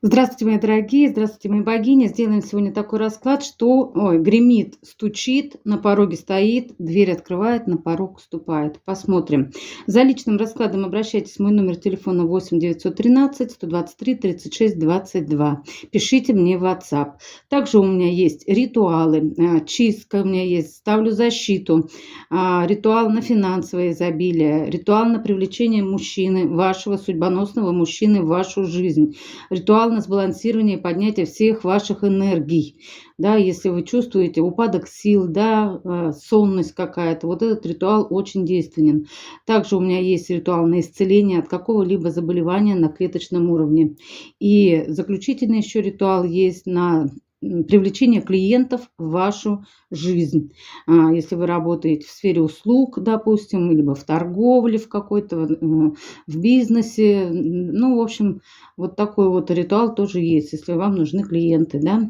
Здравствуйте, мои дорогие, здравствуйте, мои богини. Сделаем сегодня такой расклад, что гремит, стучит, на пороге стоит, дверь открывает, на порог ступает. Посмотрим. За личным раскладом обращайтесь. Мой номер телефона 8 913 123 36 22. Пишите мне в WhatsApp. Также у меня есть ритуалы, чистка у меня есть, ставлю защиту, ритуал на финансовое изобилие, ритуал на привлечение мужчины, вашего судьбоносного мужчины в вашу жизнь, ритуал на сбалансирование и поднятие всех ваших энергий. Да, если вы чувствуете упадок сил, да, сонность какая-то, вот этот ритуал очень действенен. Также у меня есть ритуал на исцеление от какого-либо заболевания на клеточном уровне. И заключительный еще ритуал есть на привлечение клиентов в вашу жизнь. Если вы работаете в сфере услуг, допустим, либо в торговле в какой-то, в бизнесе, ну, в общем, вот такой вот ритуал тоже есть, если вам нужны клиенты, да.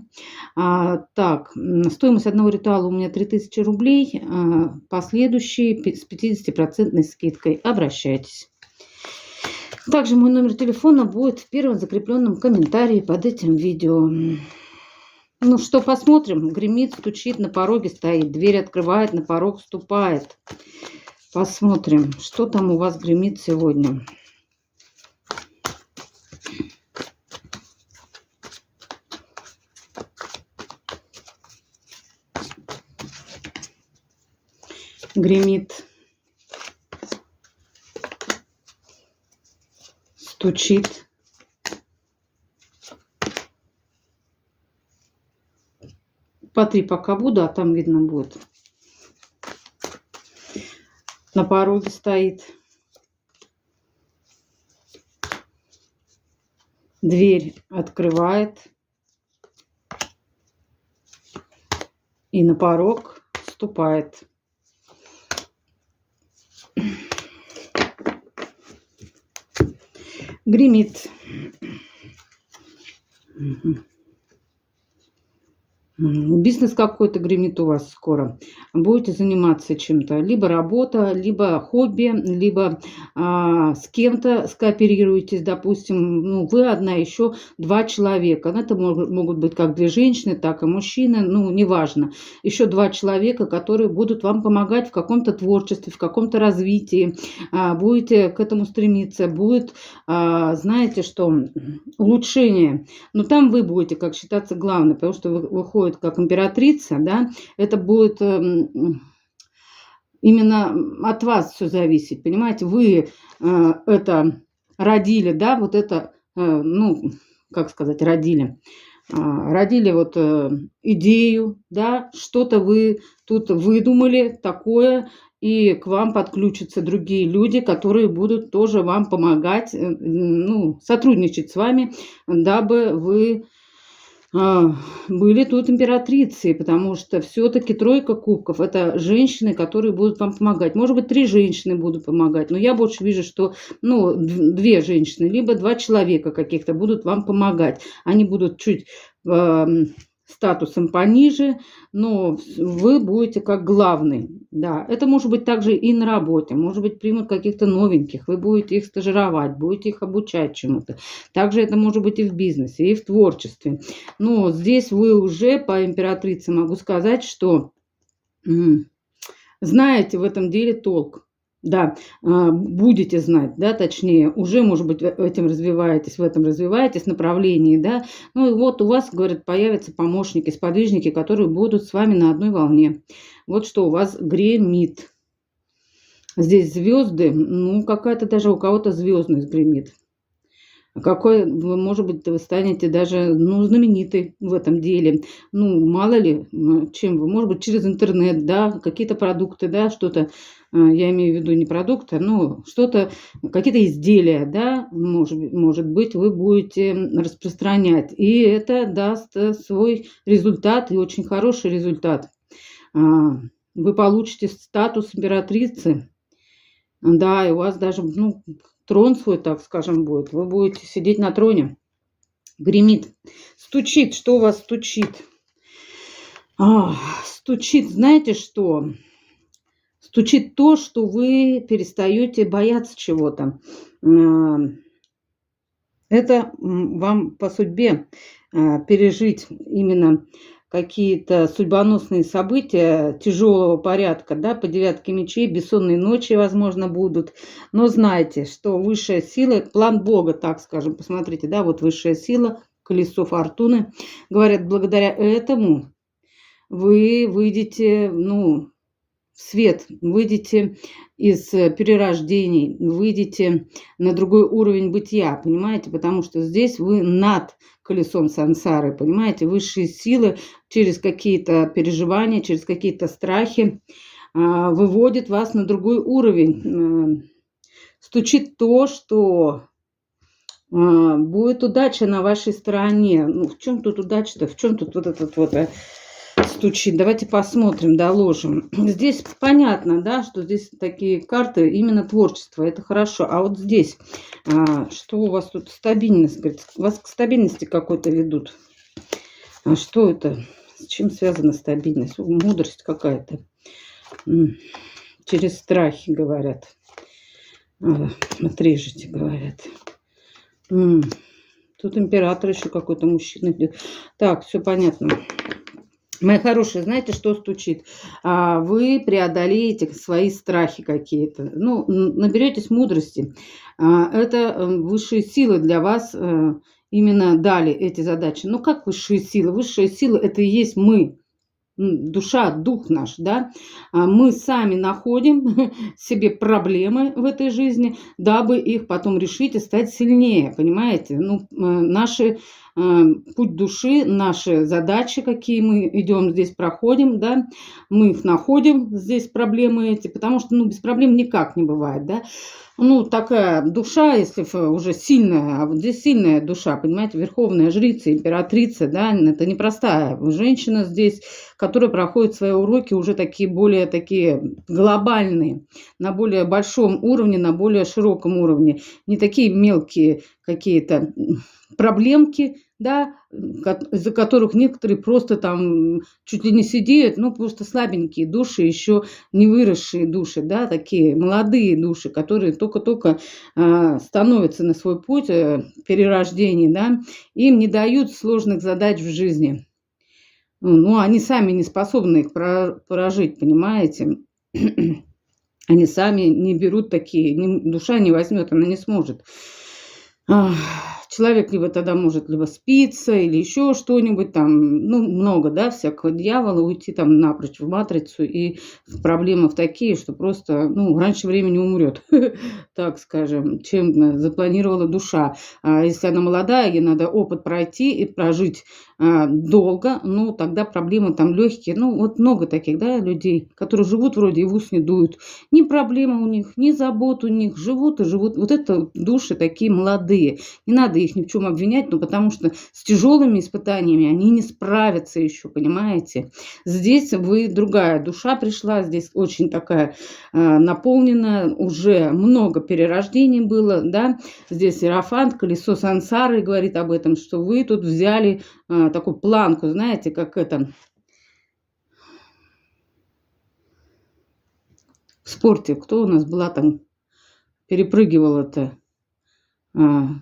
Так, стоимость одного ритуала у меня 3000 рублей, последующий с 50% скидкой. Обращайтесь. Также мой номер телефона будет в первом закрепленном комментарии под этим видео. Ну что, посмотрим. Гремит, стучит, на пороге стоит, дверь открывает, на порог ступает. Посмотрим, что там у вас гремит сегодня. Гремит, стучит, по 3 пока буду, а там видно будет. На пороге стоит, дверь открывает и на порог ступает. Гремит. Бизнес какой-то гремит у вас скоро. Будете заниматься чем-то. Либо работа, либо хобби, либо с кем-то скооперируетесь, допустим. Ну, вы одна, еще 2 человека. Это могут быть как 2 женщины, так и мужчины. Ну, неважно. Еще 2 человека, которые будут вам помогать в каком-то творчестве, в каком-то развитии. Будете к этому стремиться. Будет, знаете, что улучшение. Но там вы будете, как считаться, главной, потому что вы выходит как императрица, да, это будет именно от вас все зависеть, понимаете, вы это родили, да, вот это, ну, как сказать, родили вот идею, да, что-то вы тут выдумали такое, и к вам подключатся другие люди, которые будут тоже вам помогать, ну, сотрудничать с вами, дабы вы были тут императрицей, потому что все-таки 3 кубков – это женщины, которые будут вам помогать. Может быть, 3 женщины будут помогать, но я больше вижу, что, ну, 2 женщины, либо 2 человека каких-то будут вам помогать. Они будут чуть статусом пониже, но вы будете как главный. Да, это может быть также и на работе, может быть, примут каких-то новеньких, вы будете их стажировать, будете их обучать чему-то. Также это может быть и в бизнесе, и в творчестве. Но здесь вы уже по императрице могу сказать, что знаете в этом деле толк. Да, будете знать, да, точнее, уже, может быть, этим развиваетесь, в этом развиваетесь направлении, да. Ну и вот у вас, говорят, появятся помощники, сподвижники, которые будут с вами на одной волне. Вот что у вас гремит. Здесь звезды, ну, какая-то даже у кого-то звездность гремит. Какой, вы, может быть, вы станете даже, ну, знаменитой в этом деле. Ну, мало ли, чем вы, может быть, через интернет, да, какие-то продукты, да, что-то, я имею в виду не продукты, но что-то, какие-то изделия, да, может быть, вы будете распространять. И это даст свой результат, и очень хороший результат. Вы получите статус императрицы, да, и у вас даже, ну, трон свой, так скажем, будет. Вы будете сидеть на троне. Гремит. Стучит. Что у вас стучит? Стучит, знаете что? Стучит то, что вы перестаете бояться чего-то. Это вам по судьбе пережить именно какие-то судьбоносные события тяжелого порядка, да, по девятке мечей, бессонные ночи, возможно, будут. Но знайте, что высшая сила, план Бога, так скажем, посмотрите, да, вот высшая сила, колесо фортуны. Говорят, благодаря этому вы выйдете, ну, в свет, выйдете из перерождений, выйдете на другой уровень бытия, понимаете? Потому что здесь вы над колесом сансары, понимаете? Высшие силы через какие-то переживания, через какие-то страхи выводят вас на другой уровень. Стучит то, что будет удача на вашей стороне. Ну, в чем тут удача-то? В чем тут вот этот вот стучит? Давайте посмотрим, доложим. Здесь понятно, да, что здесь такие карты именно творчество. Это хорошо. А вот здесь, что у вас тут? Стабильность. Говорит, вас к стабильности какой-то ведут. А что это? С чем связана стабильность? Мудрость какая-то. Через страхи, говорят. Отрежете, говорят. Тут император еще какой-то мужчина идет. Так, все понятно. Мои хорошие, знаете, что стучит? Вы преодолеете свои страхи какие-то. Ну, наберетесь мудрости. Это высшие силы для вас именно дали эти задачи. Ну, как высшие силы? Высшие силы – это и есть мы. Душа, дух наш, да, мы сами находим себе проблемы в этой жизни, дабы их потом решить и стать сильнее, понимаете? Ну, наши путь души, наши задачи, какие мы идем здесь, проходим, да, мы их находим, здесь проблемы эти, потому что, ну, без проблем никак не бывает, да. Ну, такая душа, если уже сильная, а вот здесь сильная душа, понимаете, верховная жрица, императрица, да, это непростая женщина здесь, которая проходит свои уроки уже такие, более такие глобальные, на более большом уровне, на более широком уровне, не такие мелкие какие-то проблемки, да, из-за которых некоторые просто там чуть ли не сидеют, ну, просто слабенькие души, еще не выросшие души, да, такие молодые души, которые только-только становятся на свой путь перерождений, да, им не дают сложных задач в жизни. Ну, они сами не способны их прожить, понимаете? Они сами не берут такие, душа не возьмет, она не сможет. Человек либо тогда может либо спиться или еще что-нибудь там, ну, много, да, всякого дьявола, уйти там напрочь в матрицу, и проблемы в такие, что просто, ну, раньше времени умрет, так скажем, чем запланировала душа. А если она молодая, ей надо опыт пройти и прожить долго, ну, тогда проблемы там легкие. Ну, вот много таких, да, людей, которые живут вроде и в ус не дуют. Ни проблем у них, ни забот у них, живут и живут. Вот это души такие молодые. Не надо их ни в чем обвинять, ну, потому что с тяжелыми испытаниями они не справятся еще, понимаете. Здесь вы другая душа пришла, здесь очень такая наполненная, уже много перерождений было, да. Здесь Иерофант, колесо сансары говорит об этом, что вы тут взяли такую планку, знаете, как это в спорте. Кто у нас была там, перепрыгивала-то? Ну,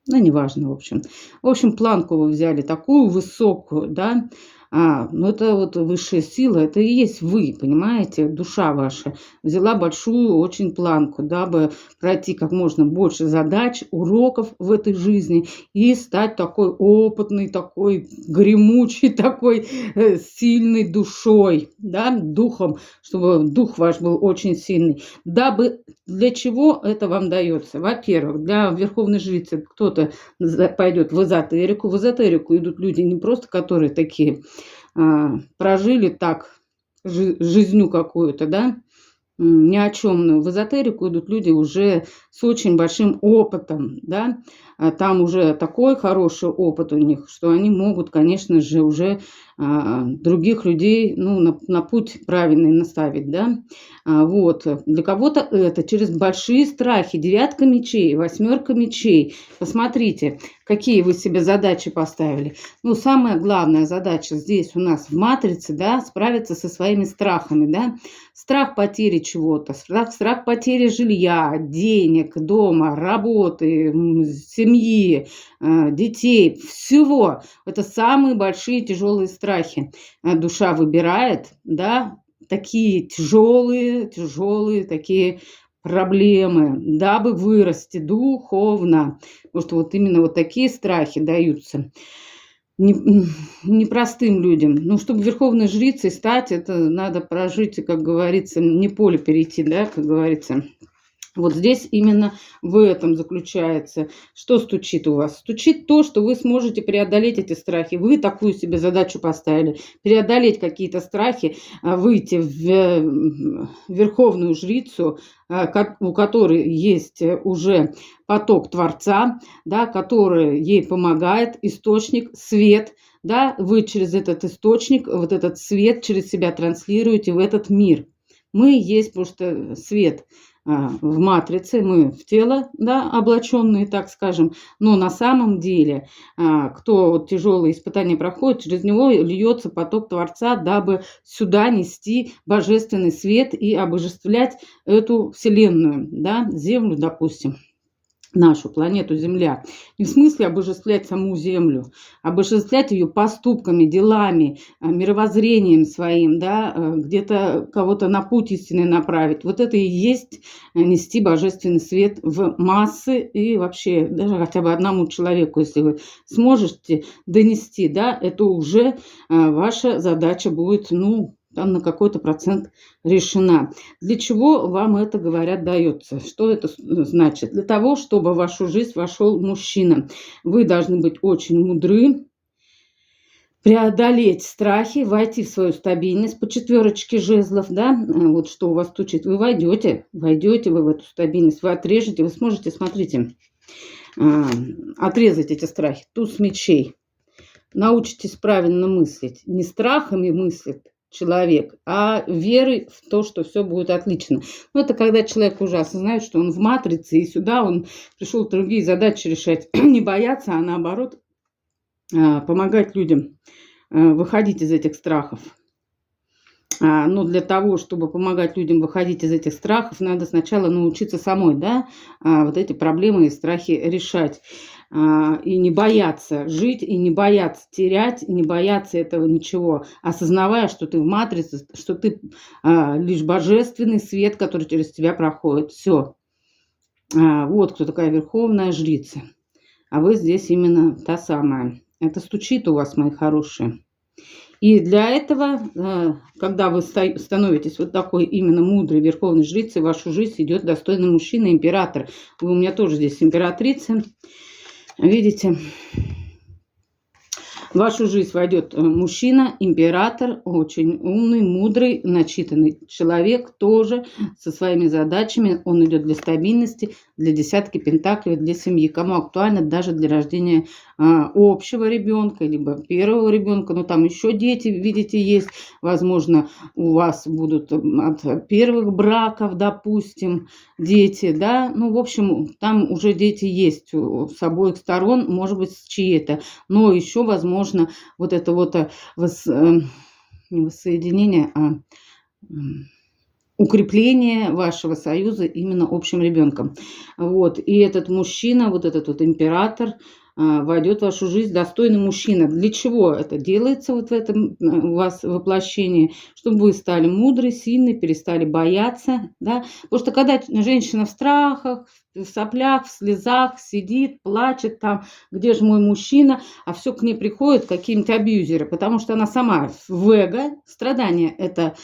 неважно, в общем. В общем, планку вы взяли такую высокую, да. Ну это вот высшая сила, это и есть вы, понимаете, душа ваша взяла большую очень планку, дабы пройти как можно больше задач, уроков в этой жизни и стать такой опытной, такой гремучей, такой сильной душой, да, духом, чтобы дух ваш был очень сильный. Дабы для чего это вам дается? Во-первых, для верховной жрицы кто-то пойдет в эзотерику. В эзотерику идут люди не просто, которые такие прожили так жизнью какую-то, да, ни о чем. В эзотерику идут люди уже с очень большим опытом, да, там уже такой хороший опыт у них, что они могут, конечно же, уже других людей, ну, на путь правильный наставить, да. Вот. Для кого-то это через большие страхи. Девятка мечей, восьмерка мечей. Посмотрите, какие вы себе задачи поставили. Ну, самая главная задача здесь у нас в матрице, да, справиться со своими страхами, да. Страх потери чего-то, страх потери жилья, денег, дома, работы, семьи, детей, всего. Это самые большие тяжелые страхи. Душа выбирает, да, такие тяжелые такие проблемы, дабы вырасти духовно. Потому что вот именно вот такие страхи даются непростым людям. Ну, чтобы верховной жрицей стать, это надо прожить, как говорится, не поле перейти, да, как говорится. Вот здесь именно в этом заключается. Что стучит у вас? Стучит то, что вы сможете преодолеть эти страхи. Вы такую себе задачу поставили. Преодолеть какие-то страхи, выйти в верховную жрицу, у которой есть уже поток Творца, да, который ей помогает, источник, свет. Да, вы через этот источник, вот этот свет через себя транслируете в этот мир. Мы есть просто свет в матрице, мы в тело, да, облаченные, так скажем, но на самом деле, кто вот тяжелые испытания проходит, через него льется поток Творца, дабы сюда нести божественный свет и обожествлять эту вселенную, да, Землю, допустим, нашу планету Земля. Не в смысле обожествлять саму Землю, обожествлять ее поступками, делами, мировоззрением своим, да, где-то кого-то на путь истины направить. Вот это и есть нести божественный свет в массы и вообще даже хотя бы одному человеку, если вы сможете донести, да, это уже ваша задача будет, ну, там на какой-то процент решена. Для чего вам это, говорят, дается? Что это значит? Для того, чтобы в вашу жизнь вошел мужчина. Вы должны быть очень мудры, преодолеть страхи, войти в свою стабильность по четверочке жезлов, да, вот что у вас стучит. Вы войдете вы в эту стабильность, вы отрежете, вы сможете, смотрите, отрезать эти страхи. Туз мечей. Научитесь правильно мыслить. Не страхами мыслит человек, а верой в то, что все будет отлично. Но это когда человек уже осознает, что он в матрице, и сюда он пришел другие задачи решать. Не бояться, а наоборот помогать людям выходить из этих страхов. Но для того, чтобы помогать людям выходить из этих страхов, надо сначала научиться самой, да, вот эти проблемы и страхи решать. И не бояться жить, и не бояться терять, и не бояться этого ничего, осознавая, что ты в матрице, что ты лишь божественный свет, который через тебя проходит. Все. Вот кто такая верховная жрица. А вы здесь именно та самая. Это стучит у вас, мои хорошие. И для этого, когда вы становитесь вот такой именно мудрой верховной жрицей, в вашу жизнь идет достойный мужчина, император. Вы у меня тоже здесь императрица. Видите? В вашу жизнь войдет мужчина, император, очень умный, мудрый, начитанный человек, тоже со своими задачами. Он идет для стабильности, для десятки пентаклей, для семьи. Кому актуально, даже для рождения общего ребенка, либо первого ребенка. Но там еще дети, видите, есть. Возможно, у вас будут от первых браков, допустим, дети, да. Ну, в общем, там уже дети есть с обоих сторон, может быть, с чьей-то. Но еще, возможно, вот это вот не воссоединение, а укрепление вашего союза именно общим ребенком. Вот. И этот мужчина, вот этот вот император, войдет в вашу жизнь достойный мужчина. Для чего это делается вот в этом у вас воплощении? Чтобы вы стали мудры, сильны, перестали бояться. Да? Потому что когда женщина в страхах, в соплях, в слезах сидит, плачет там, где же мой мужчина, а все к ней приходят какие-нибудь абьюзеры, потому что она сама в эго. Страдание это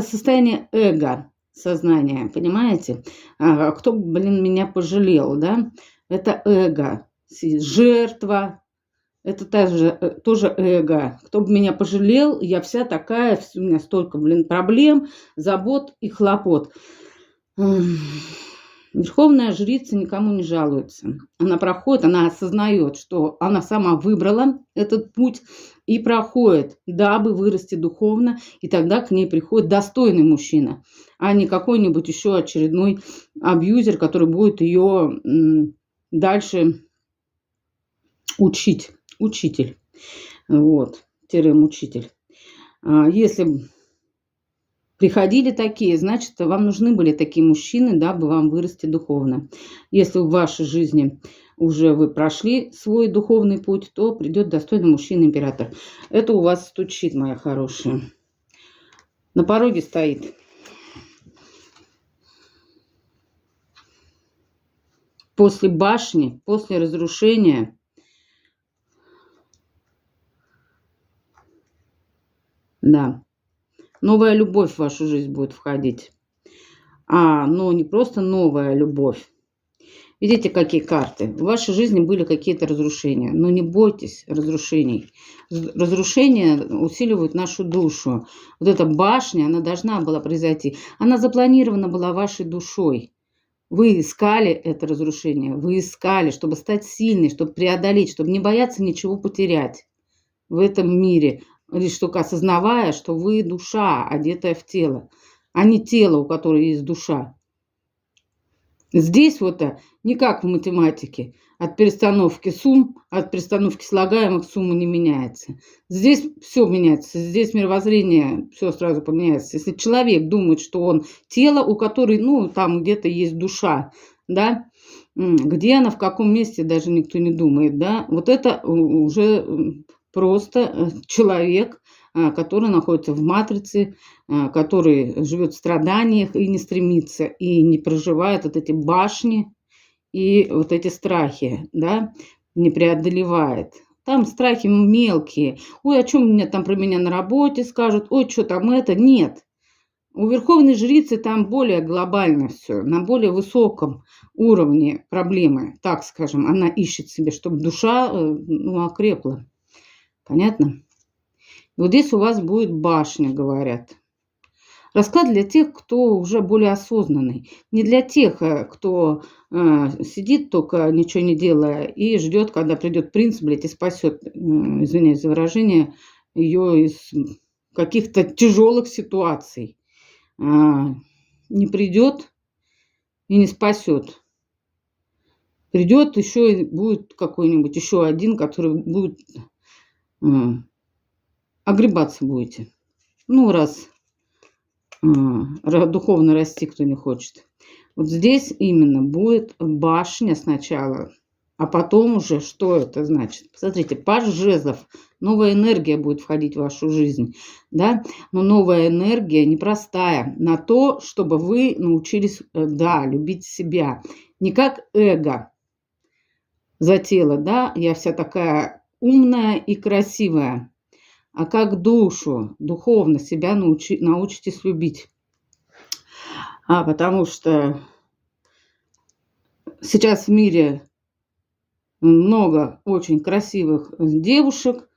состояние эго. Сознание, понимаете? Кто, меня пожалел, да? Это эго. Жертва. Это тоже эго. Кто бы меня пожалел, я вся такая, у меня столько, проблем, забот и хлопот. Верховная жрица никому не жалуется. Она проходит, она осознает, что она сама выбрала этот путь и проходит, дабы вырасти духовно, и тогда к ней приходит достойный мужчина, а не какой-нибудь еще очередной абьюзер, который будет ее дальше учить. Учитель. Вот. Мучитель. Если приходили такие, значит, вам нужны были такие мужчины, дабы вам вырасти духовно. Если в вашей жизни уже вы прошли свой духовный путь, то придет достойный мужчина-император. Это у вас стучит, моя хорошая. На пороге стоит. После башни, после разрушения, да, новая любовь в вашу жизнь будет входить. Но не просто новая любовь. Видите, какие карты? В вашей жизни были какие-то разрушения. Но не бойтесь разрушений. Разрушения усиливают нашу душу. Вот эта башня, она должна была произойти. Она запланирована была вашей душой. Вы искали это разрушение. Вы искали, чтобы стать сильной, чтобы преодолеть, чтобы не бояться ничего потерять в этом мире. Лишь только осознавая, что вы душа, одетая в тело, а не тело, у которого есть душа. Здесь вот не как в математике. От перестановки сумм, от перестановки слагаемых сумма не меняется. Здесь все меняется. Здесь мировоззрение все сразу поменяется. Если человек думает, что он тело, у которой, там где-то есть душа, да, где она, в каком месте, даже никто не думает, да, вот это уже просто человек, который находится в матрице, который живет в страданиях и не стремится, и не проживает вот эти башни и вот эти страхи, да, не преодолевает. Там страхи мелкие. Ой, о чем мне там про меня на работе скажут? Ой, что там это? Нет. У верховной жрицы там более глобально все, на более высоком уровне проблемы, так скажем. Она ищет себе, чтобы душа окрепла. Понятно? Вот здесь у вас будет башня, говорят. Расклад для тех, кто уже более осознанный. Не для тех, кто сидит только, ничего не делая, и ждет, когда придет принц, и спасет, извиняюсь за выражение, ее из каких-то тяжелых ситуаций. Не придет и не спасет. Придет еще и будет какой-нибудь, еще один, который будет... огребаться будете. Раз духовно расти кто не хочет. Вот здесь именно будет башня сначала, а потом уже что это значит? Посмотрите, паж жезлов, новая энергия будет входить в вашу жизнь, да? Но новая энергия непростая на то, чтобы вы научились, любить себя. Не как эго за тело, да, я вся такая умная и красивая, а как душу, духовно себя научитесь любить. Потому что сейчас в мире много очень красивых девушек,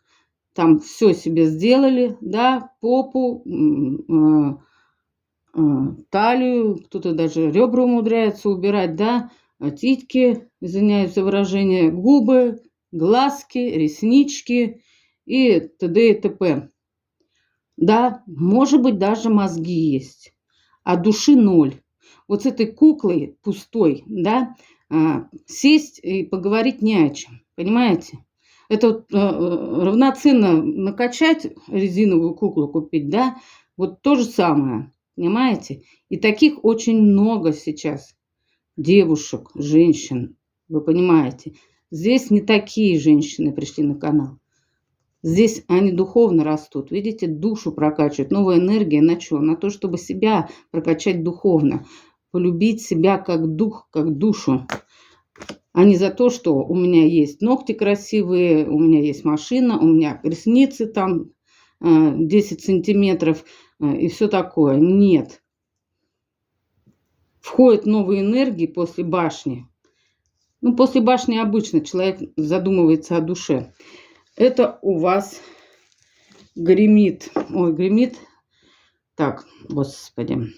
там все себе сделали, да, попу, талию, кто-то даже ребра умудряется убирать, да, титьки, извиняюсь за выражение, губы, глазки, реснички и т.д. и т.п. Да, может быть, даже мозги есть, а души ноль. Вот с этой куклой пустой, да, сесть и поговорить не о чем, понимаете? Это равноценно накачать резиновую куклу купить, да, вот то же самое, понимаете? И таких очень много сейчас девушек, женщин, вы понимаете? Здесь не такие женщины пришли на канал. Здесь они духовно растут, видите, душу прокачивают. Новая энергия на что? На то, чтобы себя прокачать духовно. Полюбить себя как дух, как душу. А не за то, что у меня есть ногти красивые, у меня есть машина, у меня ресницы там 10 сантиметров и все такое. Нет. Входят новые энергии после башни. После башни обычно человек задумывается о душе. Это у вас гремит. Ой, гремит. Так, господи.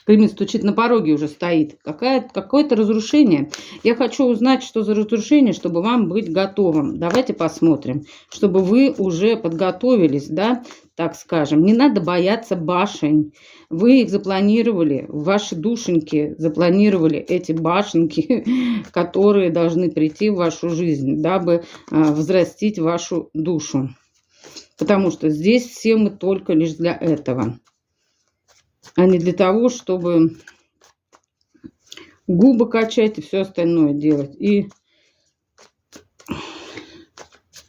Гремит, стучит, на пороге уже стоит. Какое-то разрушение. Я хочу узнать, что за разрушение, чтобы вам быть готовым. Давайте посмотрим, чтобы вы уже подготовились, да, так скажем. Не надо бояться башень. Вы их запланировали, ваши душеньки запланировали эти башенки, которые должны прийти в вашу жизнь, дабы взрастить вашу душу. Потому что здесь все мы только лишь для этого, а не для того, чтобы губы качать и все остальное делать. И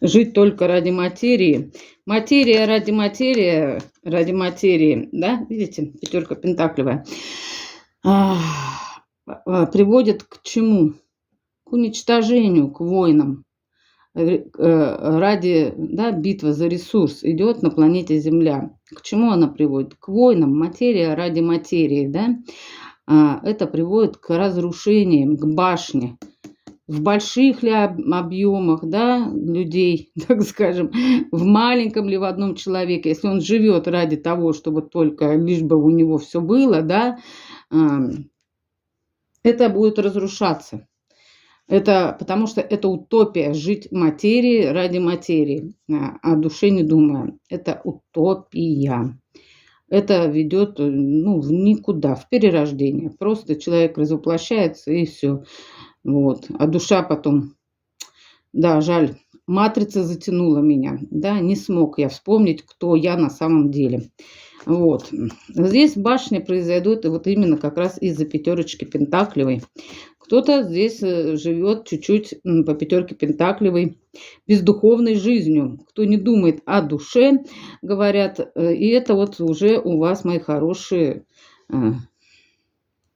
жить только ради материи. Материя ради материи, да, видите, пятерка пентаклевая, приводит к чему? К уничтожению, к войнам. Ради, да, битва за ресурс идет на планете Земля. К чему она приводит? К войнам. Материя ради материи, да? Это приводит к разрушениям, к башне. В больших ли объемах, да, людей, так скажем, в маленьком ли в одном человеке, если он живет ради того, чтобы только лишь бы у него все было, да, это будет разрушаться. Это потому что это утопия, жить материи ради материи, о душе не думая. Это утопия. Это ведет, ну, в никуда, в перерождение. Просто человек развоплощается и все. Вот. А душа потом, да, жаль, матрица затянула меня, да, не смог я вспомнить, кто я на самом деле. Вот. Здесь башня произойдет вот именно как раз из-за пятерочки пентаклевой. Кто-то здесь живет чуть-чуть по пятерке пентаклевой бездуховной жизнью. Кто не думает о душе, говорят, и это вот уже у вас, мои хорошие,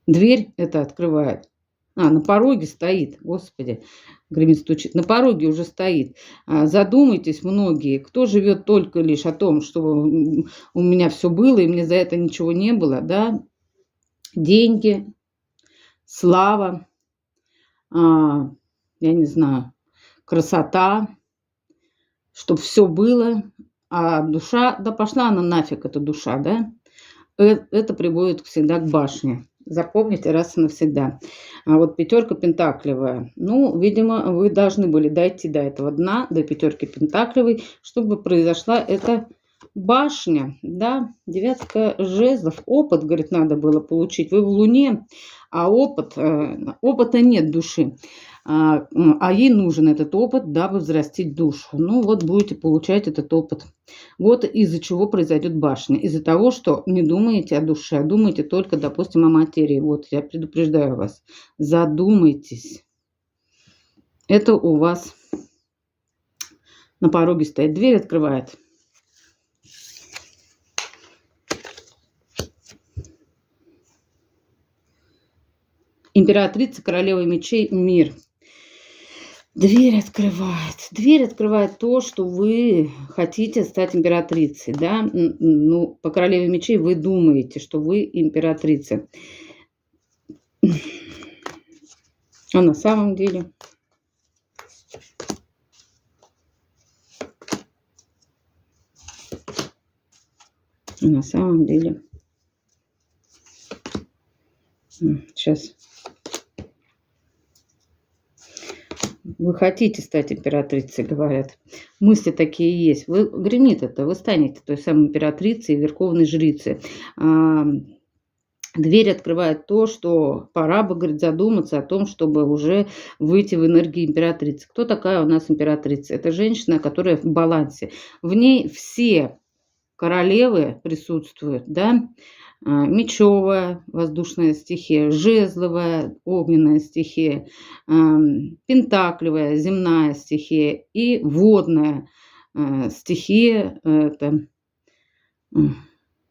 дверь это открывает. На пороге стоит, господи, гремит, стучит, на пороге уже стоит. Задумайтесь, многие, кто живет только лишь о том, что у меня все было, и мне за это ничего не было, да, деньги, слава, я не знаю, красота, чтобы все было, а душа, да пошла она нафиг, эта душа, да, это приводит всегда к башне. Запомните раз и навсегда. А вот пятерка пентаклевая. Ну, видимо, вы должны были дойти до этого дна, до пятерки пентаклевой, чтобы произошла эта башня. Да, девятка жезлов. Опыт, говорит, надо было получить. Вы в Луне, а опыта нет души. А ей нужен этот опыт, дабы взрастить душу. Ну, вот будете получать этот опыт. Вот из-за чего произойдет башня. Из-за того, что не думаете о душе, а думаете только, допустим, о материи. Вот, я предупреждаю вас. Задумайтесь. Это у вас на пороге стоит. Дверь открывает. Императрица, королева мечей, мир. Дверь открывает то, что вы хотите стать императрицей, да, ну, по королеве мечей вы думаете, что вы императрица. А на самом деле... Сейчас... Вы хотите стать императрицей, говорят. Мысли такие есть. Вы гремит это, вы станете той самой императрицей, верховной жрицей. Дверь открывает то, что пора бы, говорит, задуматься о том, чтобы уже выйти в энергию императрицы. Кто такая у нас императрица? Это женщина, которая в балансе. В ней все королевы присутствуют, да? Мечевая, воздушная стихия, жезловая, огненная стихия, пентаклевая, земная стихия и водная стихия, это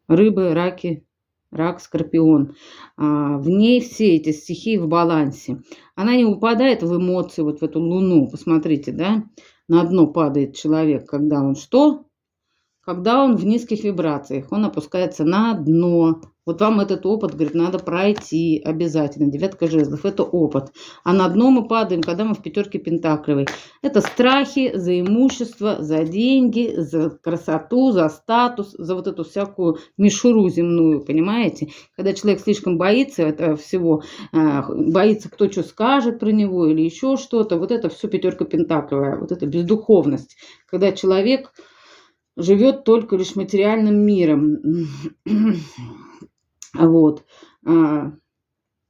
рыбы, раки, рак, скорпион. В ней все эти стихии в балансе. Она не упадает в эмоции, вот в эту луну, посмотрите, да, на дно падает человек, когда он что? Когда он в низких вибрациях, он опускается на дно, Вот вам этот опыт, говорит, надо пройти обязательно. Девятка жезлов – это опыт. А на дно мы падаем, когда мы в пятерке пентаклевой. Это страхи за имущество, за деньги, за красоту, за статус, за вот эту всякую мишуру земную, понимаете? Когда человек слишком боится этого всего, боится, кто что скажет про него или еще что-то, вот это все пятерка пентаклевая, вот это бездуховность. Когда человек живет только лишь материальным миром. Вот.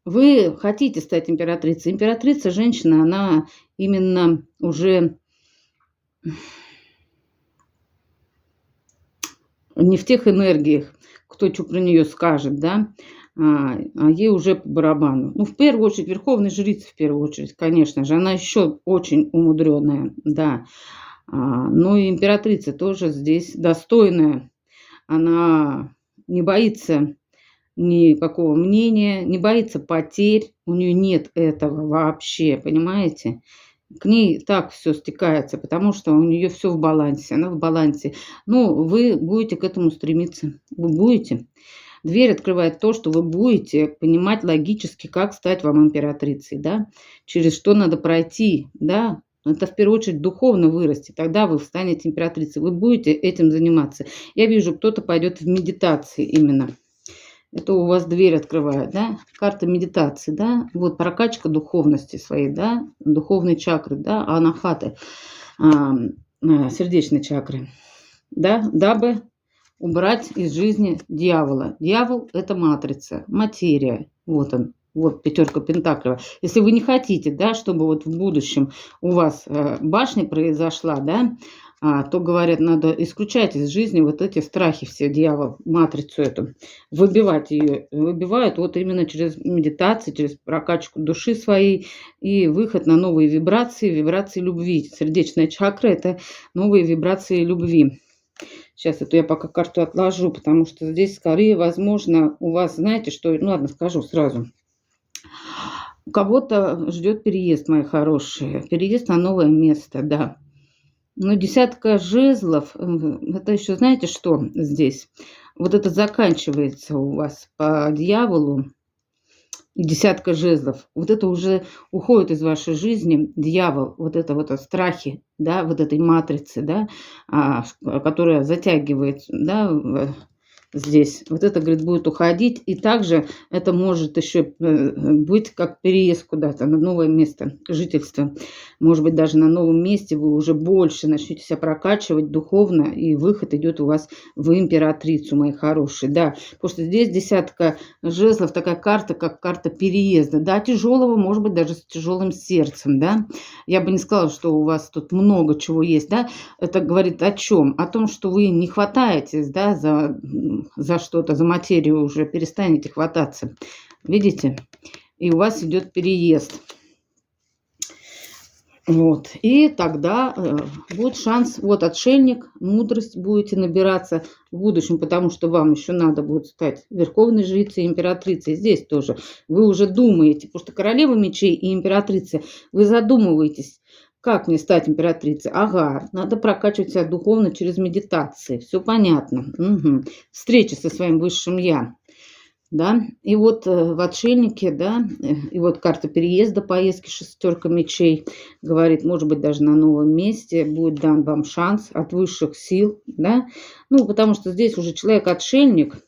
Вы хотите стать императрицей. Императрица, женщина, она именно уже не в тех энергиях, кто что про нее скажет, да, а ей уже по барабану. Ну, в первую очередь, верховная жрица, в первую очередь, конечно же, она еще очень умудренная, да. Но и императрица тоже здесь достойная. Она не боится никакого мнения, не боится потерь, у нее нет этого вообще, понимаете? К ней так все стекается, потому что у нее все в балансе, она в балансе. Ну, вы будете к этому стремиться, вы будете. Дверь открывает то, что вы будете понимать логически, как стать вам императрицей, да, через что надо пройти, да. Это в первую очередь духовно вырасти, тогда вы станете императрицей, вы будете этим заниматься. Я вижу, кто-то пойдет в медитации именно. Это у вас дверь открывает, да, карта медитации, да, вот прокачка духовности своей, да, духовной чакры, да, анахаты, сердечной чакры, да, дабы убрать из жизни дьявола. Дьявол – это матрица, материя, вот он. Вот пятерка пентаклей. Если вы не хотите, да, чтобы вот в будущем у вас башня произошла, да, то, говорят, надо исключать из жизни вот эти страхи все, дьявол, матрицу эту, выбивать ее. Выбивают вот именно через медитации, через прокачку души своей и выход на новые вибрации, вибрации любви. Сердечная чакра – это новые вибрации любви. Сейчас эту я пока карту отложу, потому что здесь скорее, возможно, у вас, знаете, что, ну ладно, скажу сразу. У кого-то ждет переезд, мои хорошие, переезд на новое место, да. Но десятка жезлов, это еще знаете что здесь? Вот это заканчивается у вас по дьяволу, и десятка жезлов. Вот это уже уходит из вашей жизни, дьявол, вот это вот страхи, да, вот этой матрицы, да, которая затягивает, да, здесь. Вот это, говорит, будет уходить. И также это может еще быть как переезд куда-то на новое место жительства. Может быть, даже на новом месте вы уже больше начнете себя прокачивать духовно, и выход идет у вас в императрицу, мои хорошие. Да, потому что здесь десятка жезлов, такая карта, как карта переезда. Да, тяжелого, может быть, даже с тяжелым сердцем, да. Я бы не сказала, что у вас тут много чего есть, да. Это говорит о чем? О том, что вы не хватаетесь, да, за что-то, за материю уже перестанете хвататься. Видите? И у вас идет переезд. Вот. И тогда будет шанс, вот отшельник, мудрость будете набираться в будущем, потому что вам еще надо будет стать верховной жрицей, императрицей. Здесь тоже вы уже думаете, потому что королева мечей и императрица, вы задумываетесь, как мне стать императрицей? Ага, надо прокачивать себя духовно через медитации. Все понятно. Угу. Встреча со своим высшим я. Да, и вот в отшельнике, да, и вот карта переезда, поездки, шестерка мечей, говорит, может быть, даже на новом месте будет дан вам шанс от высших сил, да, ну, потому что здесь уже человек-отшельник,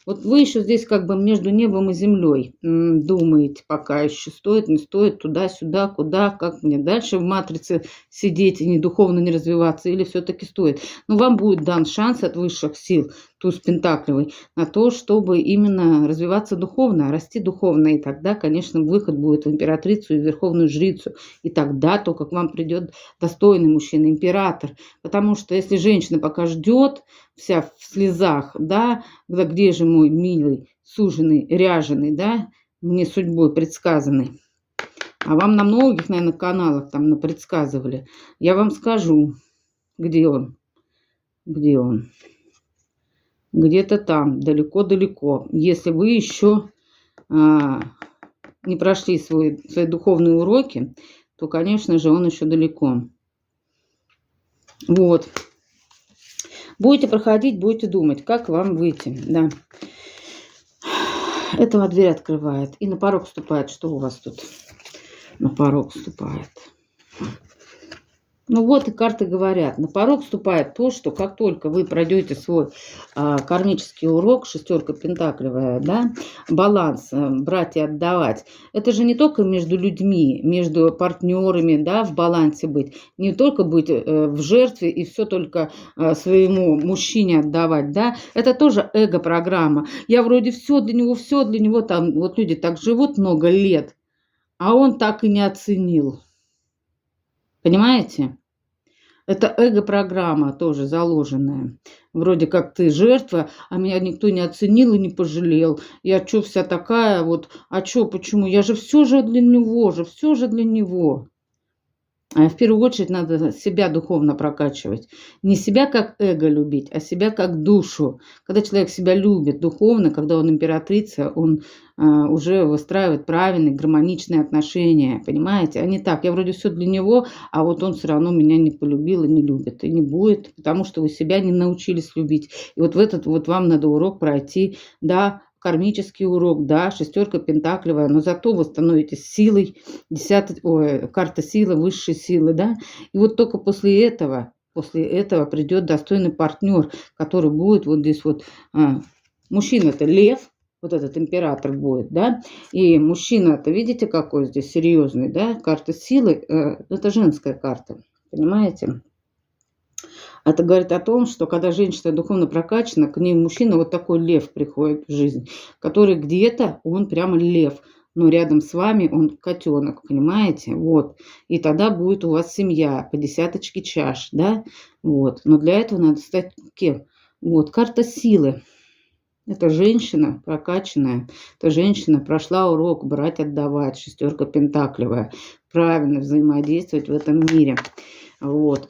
вот вы еще здесь как бы между небом и землей думаете пока еще, стоит, не стоит, туда-сюда, куда, как мне дальше в матрице сидеть и не духовно не развиваться, или все-таки стоит. Но вам будет дан шанс от высших сил, туз пентаклевый, на то, чтобы именно развиваться духовно, расти духовно. И тогда, конечно, выход будет в императрицу и в верховную жрицу. И тогда только к вам придет достойный мужчина, император. Потому что если женщина пока ждет, вся в слезах, да где же мой милый, суженый, ряженый, да, мне судьбой предсказанный. А вам на многих, наверное, каналах там предсказывали. Я вам скажу, где он. Где он? Где-то там, далеко-далеко. Если вы еще не прошли свои духовные уроки, то, конечно же, он еще далеко. Вот. Будете проходить, будете думать, как вам выйти. Да. Этого дверь открывает. И на порог вступает. Что у вас тут? На порог вступает. Ну вот и карты говорят, на порог вступает то, что как только вы пройдете свой кармический урок, шестерка пентаклевая, да, баланс, брать и отдавать, это же не только между людьми, между партнерами, да, в балансе быть, не только быть в жертве и все только своему мужчине отдавать, да, это тоже эго-программа. Я вроде все для него, там, вот люди так живут много лет, а он так и не оценил. Понимаете? Это эго-программа тоже заложенная. Вроде как ты жертва, а меня никто не оценил и не пожалел. Я что вся такая вот, а что, почему? Я же все же для него, все же для него. А в первую очередь надо себя духовно прокачивать. Не себя как эго любить, а себя как душу. Когда человек себя любит духовно, когда он императрица, он уже выстраивает правильные, гармоничные отношения. Понимаете? А не так. Я вроде все для него, а вот он все равно меня не полюбил и не любит. И не будет, потому что вы себя не научились любить. И вот в этот вот вам надо урок пройти, да, кармический урок, да, шестерка пентаклевая, но зато вы становитесь силой, карта силы, высшей силы, да, и вот только после этого придет достойный партнер, который будет вот здесь вот, мужчина-то лев, вот этот император будет, да, и мужчина-то, видите, какой здесь серьезный, да, карта силы, это женская карта, понимаете? Это говорит о том, что когда женщина духовно прокачана, к ней мужчина, вот такой лев приходит в жизнь, который где-то, он прямо лев, но рядом с вами он котенок, понимаете? Вот. И тогда будет у вас семья по десяточке чаш, да? Вот. Но для этого надо стать кем? Вот. Карта силы. Это женщина прокачанная, эта женщина прошла урок брать, отдавать, шестерка пентаклевая, правильно взаимодействовать в этом мире. Вот.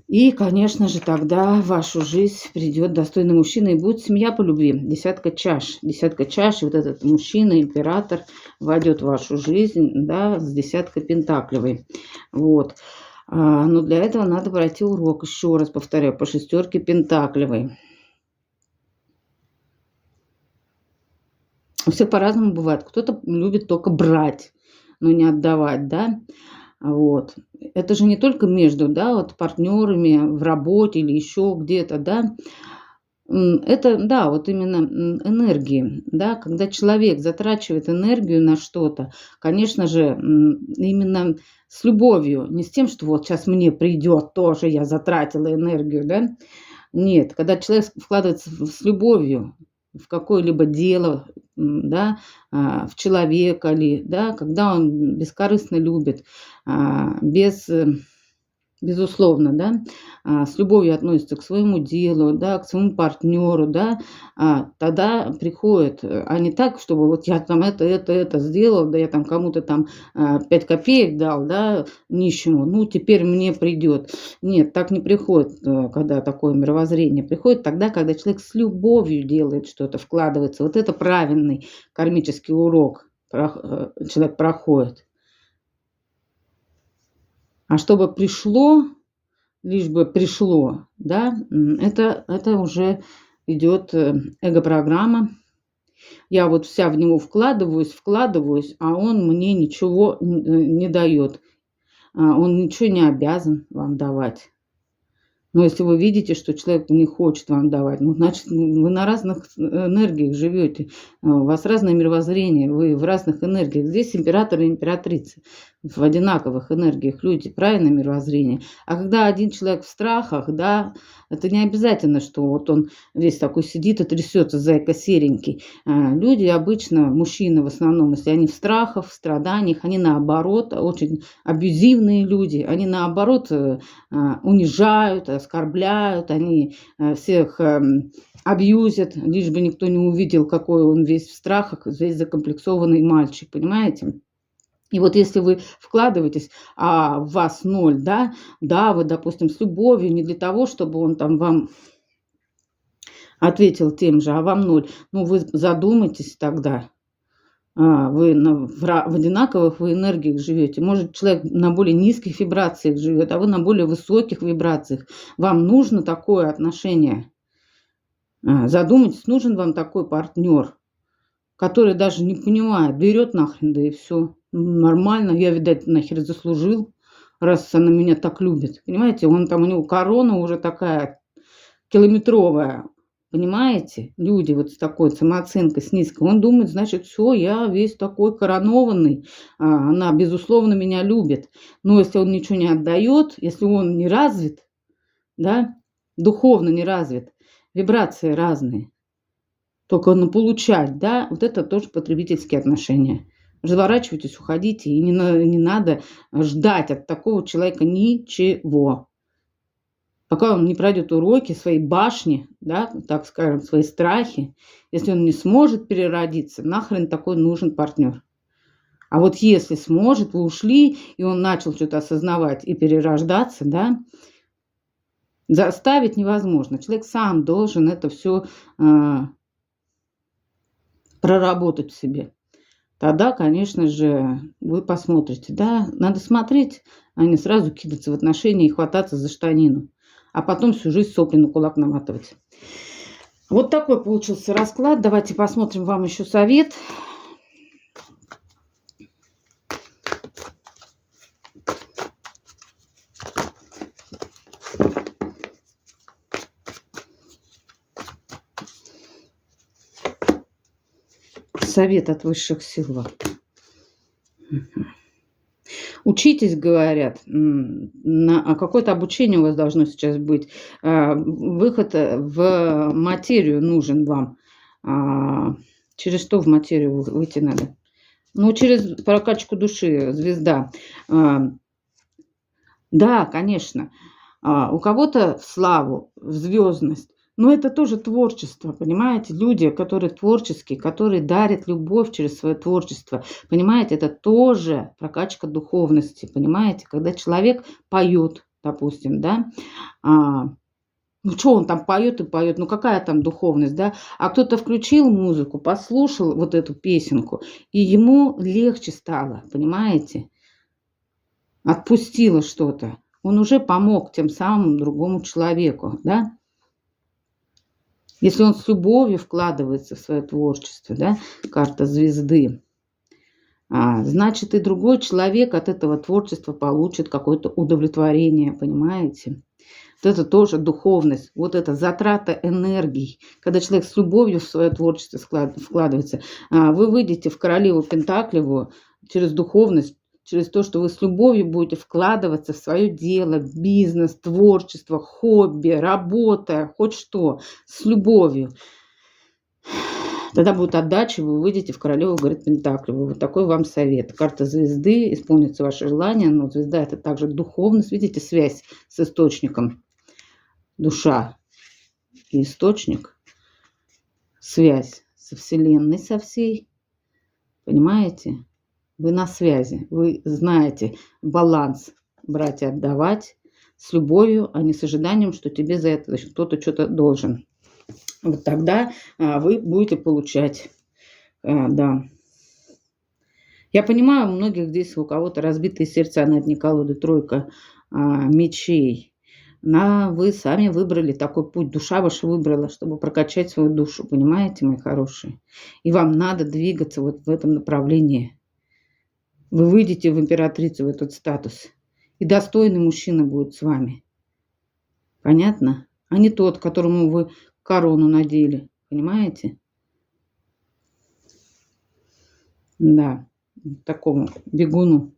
И, конечно же, тогда в вашу жизнь придет достойный мужчина и будет семья по любви. Десятка чаш. Десятка чаш, и вот этот мужчина, император, войдет в вашу жизнь, да, с десяткой пентаклевой. Вот. Но для этого надо пройти урок, еще раз повторяю, по шестерке пентаклевой. У всех по-разному бывает. Кто-то любит только брать, но не отдавать, да. Вот. Это же не только между, да, вот партнерами в работе или еще где-то, да. Это, да, вот именно энергии, да, когда человек затрачивает энергию на что-то, конечно же, именно с любовью, не с тем, что вот сейчас мне придет тоже, я затратила энергию, да. Нет, когда человек вкладывается с любовью в какое-либо дело, да, в человека ли, да, когда он бескорыстно любит, безусловно, да, с любовью относится к своему делу, да, к своему партнеру, да, тогда приходит, а не так, чтобы вот я там это сделал, да, я там кому-то там 5 копеек дал, да, нищему, ну, теперь мне придет. Нет, так не приходит, когда такое мировоззрение приходит, тогда, когда человек с любовью делает что-то, вкладывается. Вот это правильный кармический урок человек проходит. А чтобы пришло, лишь бы пришло, да, это уже идет эго-программа. Я вот вся в него вкладываюсь, а он мне ничего не дает. Он ничего не обязан вам давать. Но если вы видите, что человек не хочет вам давать, ну, значит, вы на разных энергиях живете. У вас разное мировоззрение, вы в разных энергиях. Здесь император и императрица в одинаковых энергиях люди, правильное мировоззрение. А когда один человек в страхах, да, это не обязательно, что вот он весь такой сидит и трясется, зайка серенький. Люди обычно, мужчины в основном, если они в страхах, в страданиях, они наоборот, очень абьюзивные люди, они наоборот унижают, оскорбляют, они всех абьюзят, лишь бы никто не увидел, какой он весь в страхах, весь закомплексованный мальчик, понимаете? И вот если вы вкладываетесь, а в вас ноль, да, вы, допустим, с любовью, не для того, чтобы он там вам ответил тем же, а вам ноль, ну вы задумайтесь тогда. Вы в одинаковых вы энергиях живете. Может, человек на более низких вибрациях живет, а вы на более высоких вибрациях. Вам нужно такое отношение. Задумайтесь, нужен вам такой партнер, который даже не понимает, берет нахрен, да и все. Нормально, я, видать, нахер заслужил, раз она меня так любит. Понимаете, он там, у него корона уже такая километровая. Понимаете? Люди вот с такой самооценкой, с низкой. Он думает, значит, все, я весь такой коронованный. Она, безусловно, меня любит. Но если он ничего не отдает, если он не развит, да, духовно не развит, вибрации разные, только на получать, да, вот это тоже потребительские отношения. Разворачивайтесь, уходите, и не надо ждать от такого человека ничего. Пока он не пройдет уроки своей башни, да, так скажем, свои страхи, если он не сможет переродиться, нахрен такой нужен партнер. А вот если сможет, вы ушли, и он начал что-то осознавать и перерождаться, да, заставить невозможно. Человек сам должен это все проработать в себе. Тогда, конечно же, вы посмотрите. Да, надо смотреть, а не сразу кидаться в отношения и хвататься за штанину. А потом всю жизнь сопли на кулак наматывать. Вот такой получился расклад. Давайте посмотрим вам еще совет. Совет от высших сил вам. Учитесь, говорят, какое-то обучение у вас должно сейчас быть. Выход в материю нужен вам. Через что в материю выйти надо? Ну, через прокачку души, звезда. Да, конечно. У кого-то в славу, в звездность. Но это тоже творчество, понимаете? Люди, которые творческие, которые дарят любовь через свое творчество. Понимаете, это тоже прокачка духовности, понимаете? Когда человек поет, допустим, да, ну, что он там поет и поет, ну, какая там духовность, да? А кто-то включил музыку, послушал вот эту песенку, и ему легче стало, понимаете? Отпустило что-то. Он уже помог тем самым другому человеку, да? Если он с любовью вкладывается в свое творчество, да, карта звезды, значит, и другой человек от этого творчества получит какое-то удовлетворение, понимаете? Вот это тоже духовность, вот это затрата энергии. Когда человек с любовью в свое творчество вкладывается, вы выйдете в королеву Пентаклеву через духовность, через то, что вы с любовью будете вкладываться в свое дело, бизнес, творчество, хобби, работа, хоть что, с любовью. Тогда будет отдача, вы выйдете в королеву, говорит, Пентаклеву. Вот такой вам совет. Карта звезды, исполнится ваше желание, но звезда это также духовность. Видите, связь с источником. Душа и источник. Связь со Вселенной, со всей. Понимаете? Вы на связи, вы знаете баланс брать и отдавать с любовью, а не с ожиданием, что тебе за это кто-то что-то должен. Вот тогда вы будете получать. Да. Я понимаю, у многих здесь у кого-то разбитые сердца на дне колоды, тройка мечей. Вы сами выбрали такой путь, душа ваша выбрала, чтобы прокачать свою душу, понимаете, мои хорошие? И вам надо двигаться вот в этом направлении. Вы выйдете в императрицу, в этот статус. И достойный мужчина будет с вами. Понятно? А не тот, которому вы корону надели. Понимаете? Да. Такому бегуну.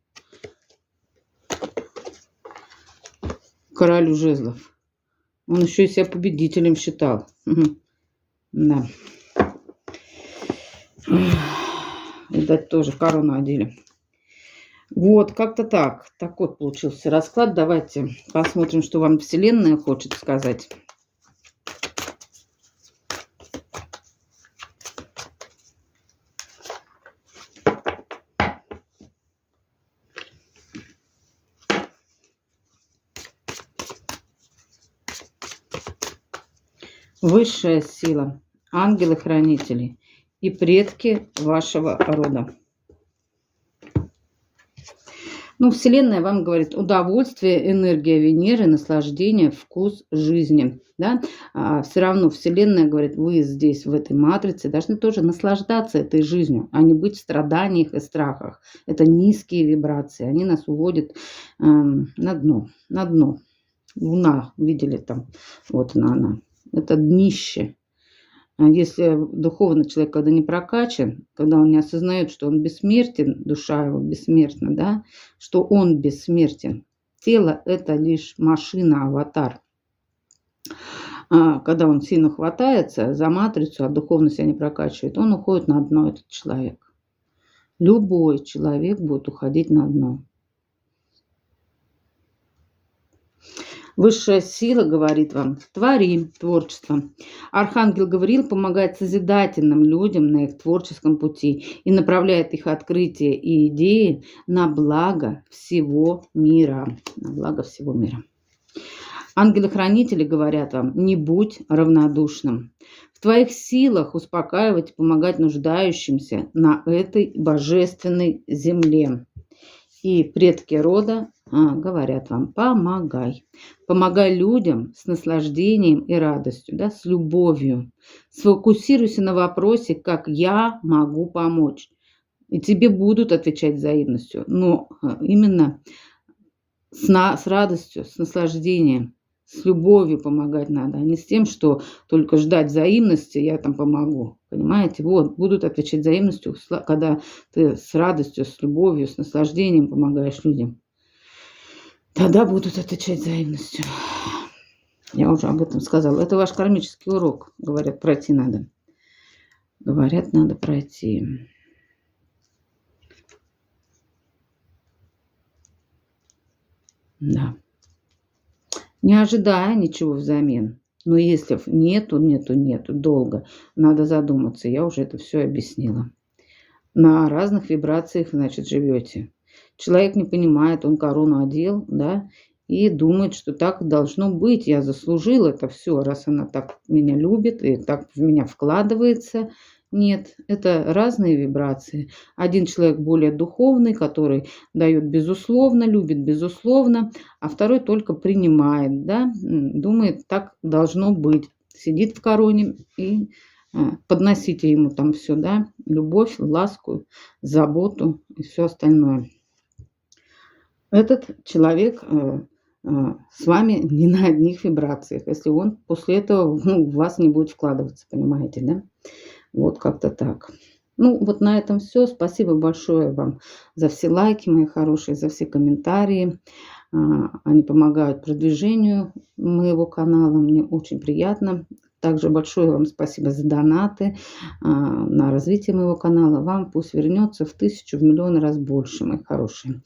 Королю жезлов. Он еще и себя победителем считал. Да. Видать, тоже корону одели. Вот, как-то так. Так вот получился расклад. Давайте посмотрим, что вам Вселенная хочет сказать. Высшая сила, ангелы-хранители и предки вашего рода. Ну, Вселенная вам говорит удовольствие, энергия Венеры, наслаждение, вкус жизни. Да? Все равно Вселенная говорит, вы здесь, в этой матрице, должны тоже наслаждаться этой жизнью, а не быть в страданиях и страхах. Это низкие вибрации, они нас уводят на дно, на дно. Луна, видели там, вот она. Это днище. А если духовный человек, когда не прокачан, когда он не осознает, что он бессмертен, душа его бессмертна, да, что он бессмертен, тело – это лишь машина, аватар. А когда он сильно хватается за матрицу, а духовность себя не прокачивает, он уходит на дно, этот человек. Любой человек будет уходить на дно. Высшая сила говорит вам, твори, творчество. Архангел Гавриил помогает созидательным людям на их творческом пути и направляет их открытия и идеи на благо всего мира. На благо всего мира. Ангелы-хранители говорят вам, не будь равнодушным. В твоих силах успокаивать и помогать нуждающимся на этой божественной земле. И предки рода говорят вам, помогай. Помогай людям с наслаждением и радостью, да, с любовью. Сфокусируйся на вопросе, как я могу помочь. И тебе будут отвечать взаимностью, но именно с радостью, с наслаждением, с любовью помогать надо, а не с тем, что только ждать взаимности, я там помогу. Понимаете? Вот, будут отвечать взаимностью, когда ты с радостью, с любовью, с наслаждением помогаешь людям. Тогда будут отвечать взаимностью. Я уже об этом сказала. Это ваш кармический урок. Говорят, пройти надо. Говорят, надо пройти. Да. Не ожидая ничего взамен. Но если нету, долго, надо задуматься. Я уже это все объяснила. На разных вибрациях, значит, живете. Человек не понимает, он корону одел, да, и думает, что так должно быть. Я заслужил это все, раз она так меня любит и так в меня вкладывается. Нет, это разные вибрации. Один человек более духовный, который дает безусловно, любит безусловно, а второй только принимает, да, думает, так должно быть. Сидит в короне и подносите ему там все, да, любовь, ласку, заботу и все остальное. Этот человек с вами не на одних вибрациях, если он после этого в вас не будет вкладываться, понимаете, да? Вот как-то так. Ну, вот на этом все. Спасибо большое вам за все лайки, мои хорошие, за все комментарии. Они помогают продвижению моего канала. Мне очень приятно. Также большое вам спасибо за донаты на развитие моего канала. Вам пусть вернется в 1000, в миллион раз больше, мои хорошие.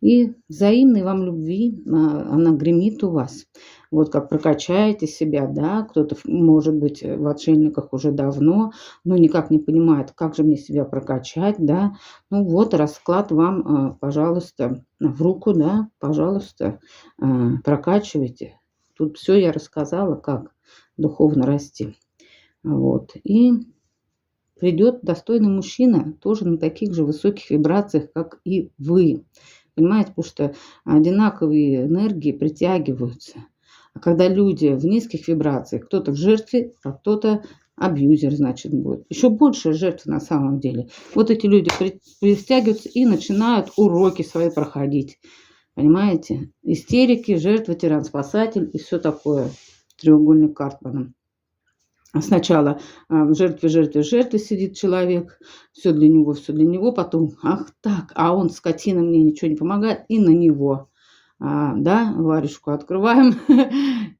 И взаимной вам любви, она гремит у вас. Вот как прокачаете себя, да, кто-то может быть в отшельниках уже давно, но никак не понимает, как же мне себя прокачать, да. Ну вот расклад вам, пожалуйста, в руку, да, пожалуйста, прокачивайте. Тут все я рассказала, как духовно расти. Вот. И придет достойный мужчина тоже на таких же высоких вибрациях, как и вы. Понимаете, потому что одинаковые энергии притягиваются. А когда люди в низких вибрациях, кто-то в жертве, а кто-то абьюзер, значит, будет. Еще больше жертв на самом деле. Вот эти люди притягиваются и начинают уроки свои проходить. Понимаете? Истерики, жертва, тиран, спасатель и все такое. Треугольник Картмана. Сначала в жертве сидит человек, все для него, потом, ах так, а он, скотина, мне ничего не помогает, и на него. Да, варежку открываем,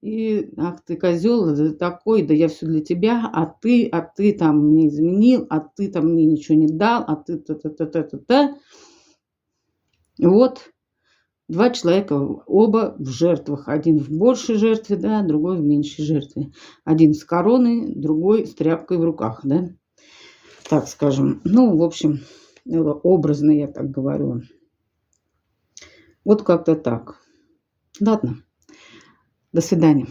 и, ах ты, козел, да такой, да я все для тебя, а ты там мне изменил, а ты там мне ничего не дал, а ты та-та-та-та-та-та. Вот. Два человека оба в жертвах. Один в большей жертве, да, другой в меньшей жертве. Один с короной, другой с тряпкой в руках, да. Так скажем. Ну, в общем, образно я так говорю. Вот как-то так. Ладно. До свидания.